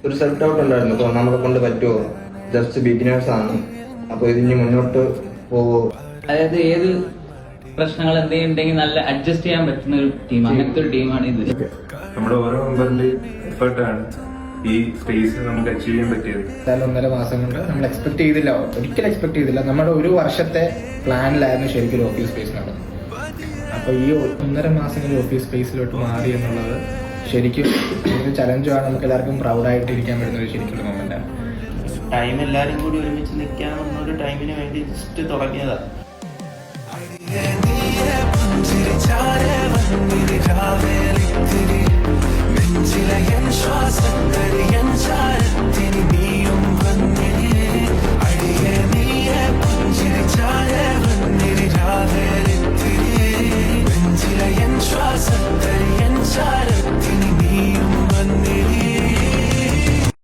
ഒരു self doubt ഉണ്ടായിരുന്നു. അപ്പോൾ നമ്മളെ കൊണ്ട് പറ്റുമോ, ജസ്റ്റ് ബിഗിനേഴ്സ് ആണ്, അപ്പോൾ ഇതിന് മുന്നോട്ട് പോവോ. അതായത് ഏത് പ്രശ്നങ്ങൾ എന്തെങ്കിലും നല്ല അഡ്ജസ്റ്റ് ചെയ്യാൻ പറ്റുന്ന ഒരു ടീം, അങ്ങനത്തെ ഒരു ടീമാണ് ഇത്. നമ്മുടെ ഓരോ മെമ്പറിന്റെ എഫേർട്ടാണ് ഈ സ്പേസ് നമുക്ക് അച്ചീവ് ചെയ്യാൻ പറ്റിയത്. 1.5 മാസം കൊണ്ട് നമ്മൾ ഒരിക്കലും എക്സ്പെക്ട് ചെയ്തില്ല. നമ്മുടെ ഒരു വർഷത്തെ പ്ലാനിലായിരുന്നു ശരിക്കും ഒരു ഓഫീസ് സ്പേസ് നടന്നത്. അപ്പോൾ ഈ 1.5 മാസം ഓഫീസ് സ്പേസിലോട്ട് മാറി എന്നുള്ളത് ശരിക്കും ഒരു ചലഞ്ചാണ്. നമുക്ക് എല്ലാവർക്കും പ്രൗഡായിട്ട് ഇരിക്കാൻ പറ്റുന്ന ഒരു ശരിക്കും മൊമെന്റാണ്. ടൈം എല്ലാവരും കൂടി ഒരുമിച്ച് നിൽക്കാമെന്നൊരു ടൈമിന് വേണ്ടി ജസ്റ്റ് തുടങ്ങിയതാണ്. ശ്വാസങ്ങൾ